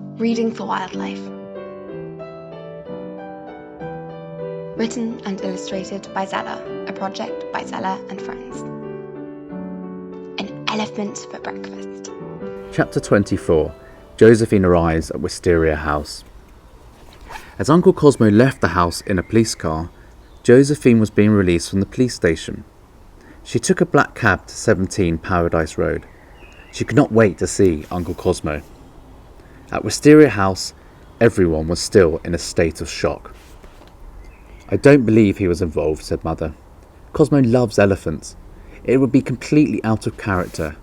Reading for Wildlife. Written and illustrated by Zella, a project by Zella and Friends. An elephant for breakfast. Chapter 24. Josephine arrives at Wisteria House. As Uncle Cosmo left the house in a police car, Josephine was being released from the police station. She took a black cab to 17 Paradise Road. She could not wait to see Uncle Cosmo. At Wisteria House, everyone was still in a state of shock. "I don't believe he was involved," said Mother. "Cosmo loves elephants. It would be completely out of character.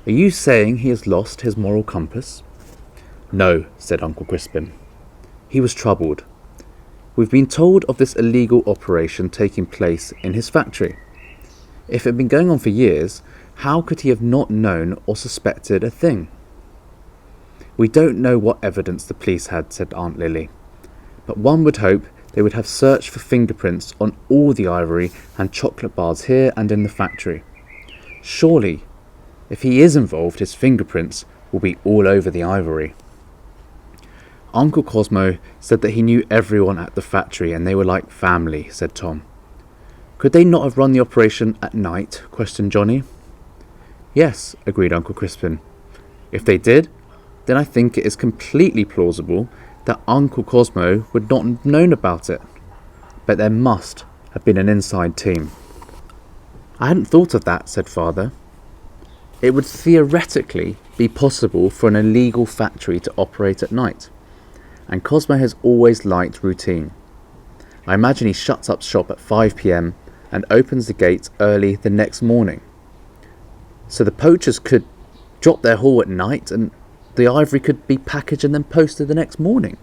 Are you saying he has lost his moral compass?" "No," said Uncle Crispin. "He was troubled. We've been told of this illegal operation taking place in his factory. If it had been going on for years, how could he have not known or suspected a thing?" "We don't know what evidence the police had," said Aunt Lily, "but one would hope they would have searched for fingerprints on all the ivory and chocolate bars here and in the factory. Surely, if he is involved, his fingerprints will be all over the ivory." "Uncle Cosmo said that he knew everyone at the factory and they were like family," said Tom. "Could they not have run the operation at night?" questioned Johnny. "Yes," agreed Uncle Crispin. "If they did, then I think it is completely plausible that Uncle Cosmo would not have known about it. But there must have been an inside team." "I hadn't thought of that," said Father. "It would theoretically be possible for an illegal factory to operate at night, and Cosmo has always liked routine. I imagine he shuts up shop at 5 p.m. and opens the gates early the next morning. So the poachers could drop their haul at night and the ivory could be packaged and then posted the next morning.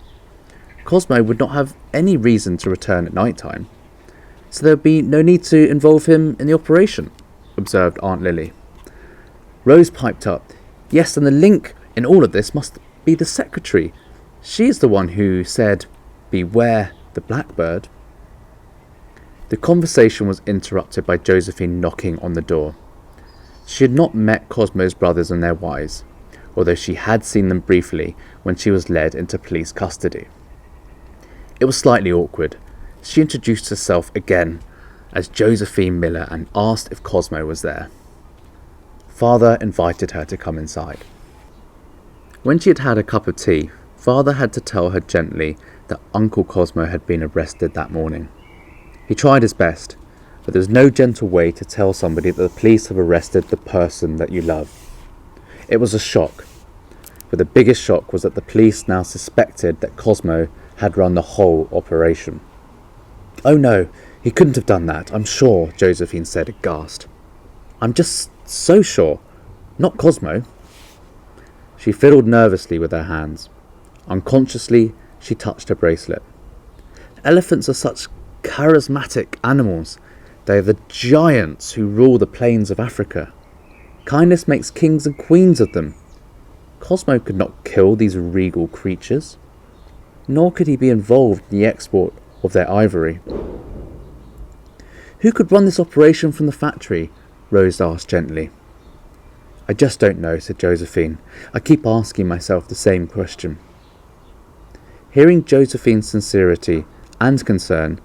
Cosmo would not have any reason to return at night time, so there would be no need to involve him in the operation," observed Aunt Lily. Rose piped up, "Yes, and the link in all of this must be the secretary. She is the one who said, 'Beware the blackbird.'" The conversation was interrupted by Josephine knocking on the door. She had not met Cosmo's brothers and their wives, although she had seen them briefly when she was led into police custody. It was slightly awkward. She introduced herself again as Josephine Miller and asked if Cosmo was there. Father invited her to come inside. When she had had a cup of tea, Father had to tell her gently that Uncle Cosmo had been arrested that morning. He tried his best, but there was no gentle way to tell somebody that the police have arrested the person that you love. It was a shock, but the biggest shock was that the police now suspected that Cosmo had run the whole operation. "Oh no, he couldn't have done that, I'm sure," Josephine said aghast. "I'm just so sure. Not Cosmo." She fiddled nervously with her hands. Unconsciously, she touched her bracelet. "Elephants are such charismatic animals. They are the giants who rule the plains of Africa. Kindness makes kings and queens of them. Cosmo could not kill these regal creatures, nor could he be involved in the export of their ivory." "Who could run this operation from the factory?" Rose asked gently. "I just don't know," said Josephine. "I keep asking myself the same question." Hearing Josephine's sincerity and concern,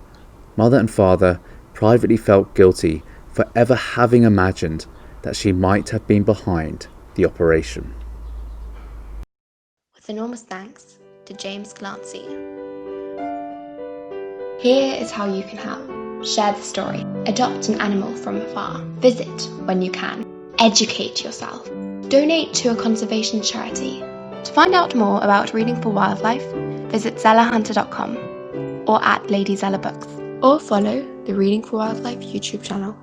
Mother and Father privately felt guilty for ever having imagined that she might have been behind the operation. With enormous thanks to James Glancy. Here is how you can help. Share the story. Adopt an animal from afar. Visit when you can. Educate yourself. Donate to a conservation charity. To find out more about Reading for Wildlife, visit zellahunter.com or at Lady Zella Books, or follow the Reading for Wildlife YouTube channel.